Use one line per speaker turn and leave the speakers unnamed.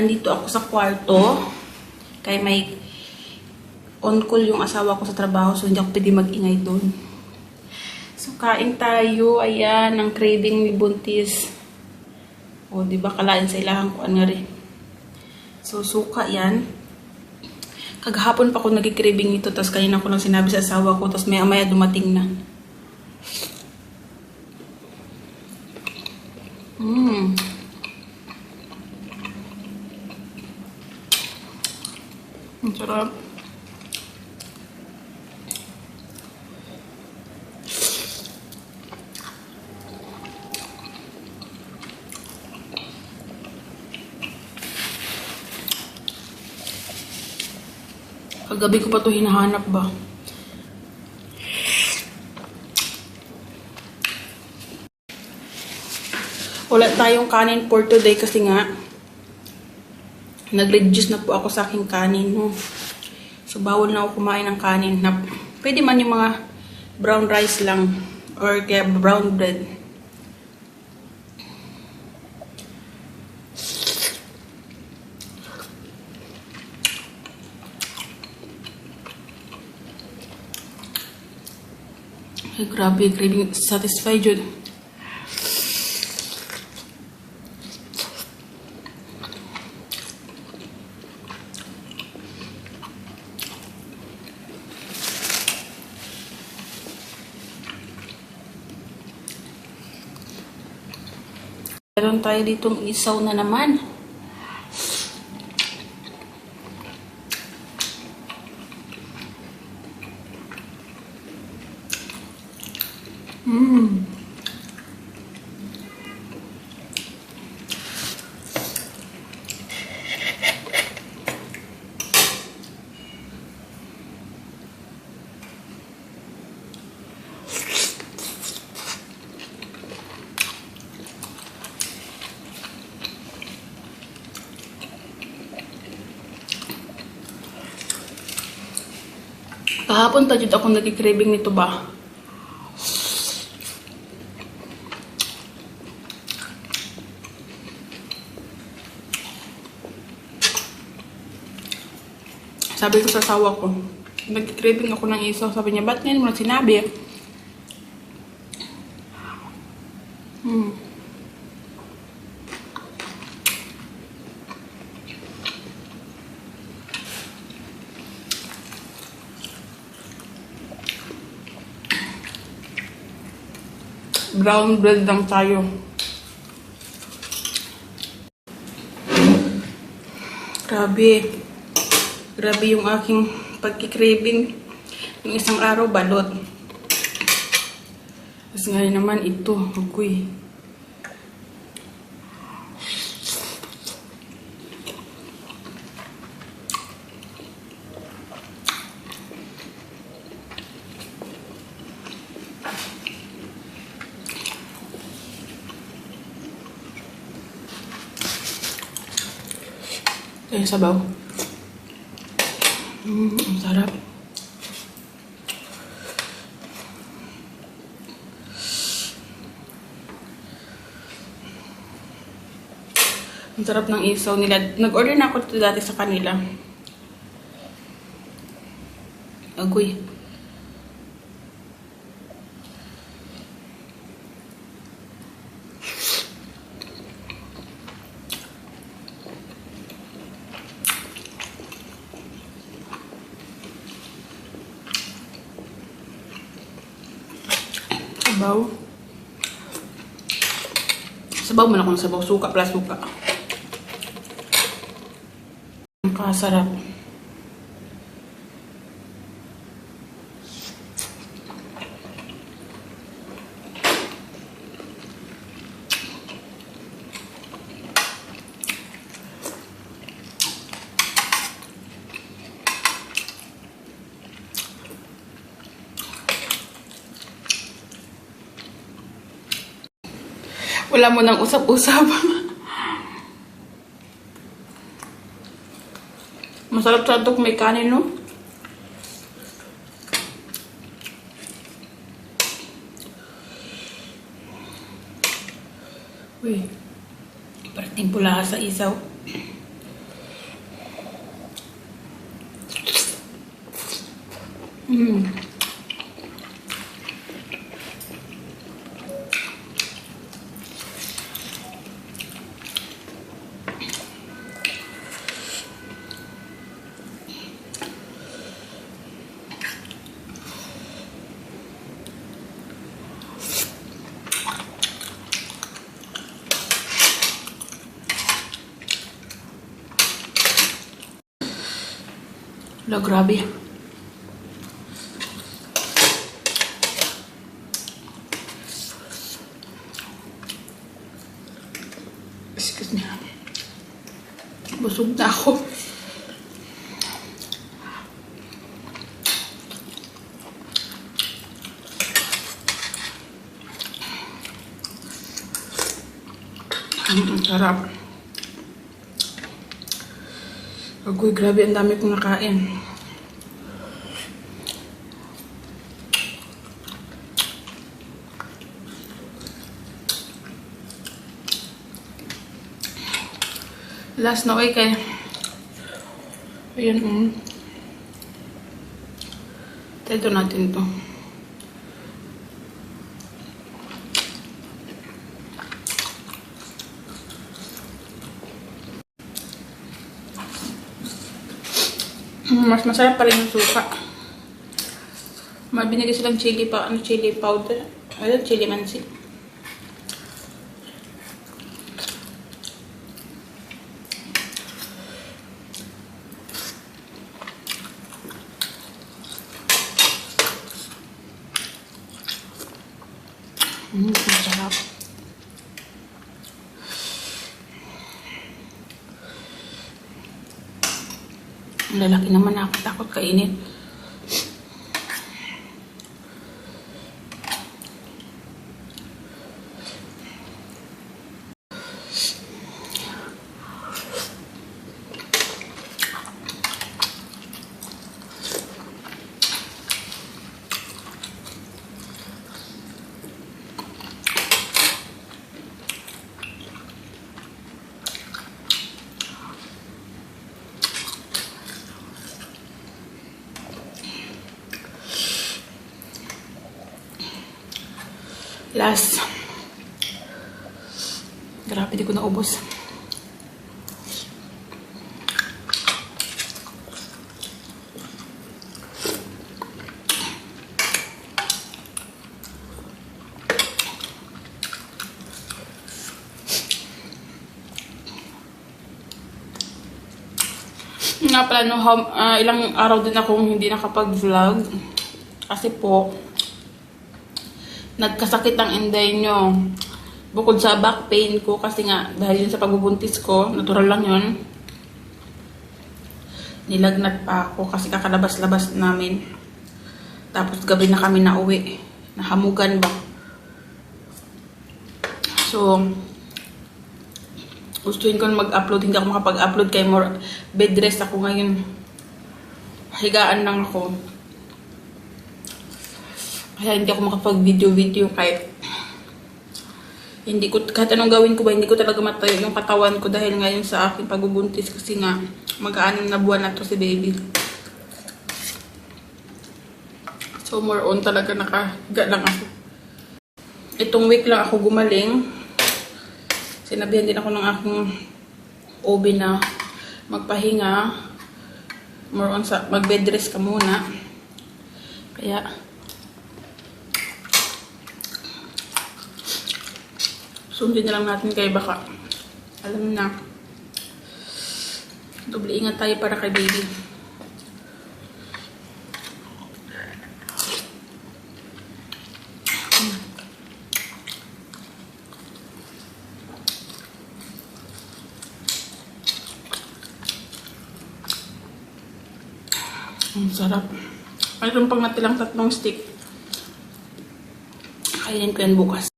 nandito ako sa kwarto. Kaya may on-call yung asawa ko sa trabaho, so hindi ako pwede mag-ingay doon. So, kain tayo. Ayan, ang craving ni Buntis. O, di ba, kalain sa ilahan ko, ano rin. So, suka yan. Kagahapon pa ako nag-craving nito, tapos kanina ko lang sinabi sa asawa ko, tapos maya-maya dumating na. Ang sarap. Kagabi ko pa ito hinahanap ba? Wala tayong kanin for today kasi nga nag-reduce na po ako sa aking kanin. No? So, bawal na ako kumain ng kanin. Pwede man yung mga brown rice lang or kaya brown bread. Ay, grabe, craving, satisfied yun. Meron tayo ditong isaw na naman. Kahapon pa dito ako nag-craving nito ba? Sabi ko sa asawa ko, nag-craving ako ng isaw. Sabi niya, ba't ngayon mo na sinabi? Brown bread lang tayo. Grabe. Grabe yung aking pagkikraving. Yung isang araw, balot. Tapos ngayon naman ito. Agoy. Ayan, sabaw. Ang sarap. Ang sarap ng isaw nila. Nag-order na ako dito dati sa kanila. Agoy. Sabaw. Sabaw mo na kung sabaw. Suka plus suka. Ang kasarap. Wala mo nang usap-usap. Masarap sa ito kung may kanin, no? Uy, parating pula sa isaw. Mm. Wala, grabe. Excuse me. Busog na ako. Sarap. Agoy, grabe, ang dami kong nakain. Last na week eh. Ayan, Ito natin to. Mas masarap pa rin yung suka. Binigay silang chili powder. Ayun, chili mansi. Masarap. Ang lalaki naman, ako takot kainin. Last. Grabe, di ko naubos. Nga pala, no, ilang araw din akong hindi nakapag-vlog. Kasi po, nagkasakit ang inday nyo. Bukod sa back pain ko, kasi nga, dahil yun sa pagbubuntis ko, natural lang yun. Nilagnat pa ako kasi kakalabas-labas namin. Tapos gabi na kami nauwi. Nahamugan ba? So, gustuin ko mag-upload. Hindi ako makapag-upload kaya more bed rest ako ngayon. Higaan lang ako. Kaya hindi ako makapag-video kahit anong gawin ko ba, hindi ko talaga matayo yung katawan ko dahil ngayon sa aking pagbubuntis kasi nga mag-6 na buwan na to si baby. So more on talaga nakahiga lang ako. Itong week lang ako gumaling. Sinabihan din ako ng aking OB na magpahinga. More on sa mag-bed rest ka muna. Kaya sundin na lang natin kay baka. Alam na. Doble ingat tayo para kay baby. Ang sarap. Mayroon pang natilang 3 stick. Kainin ko yan bukas.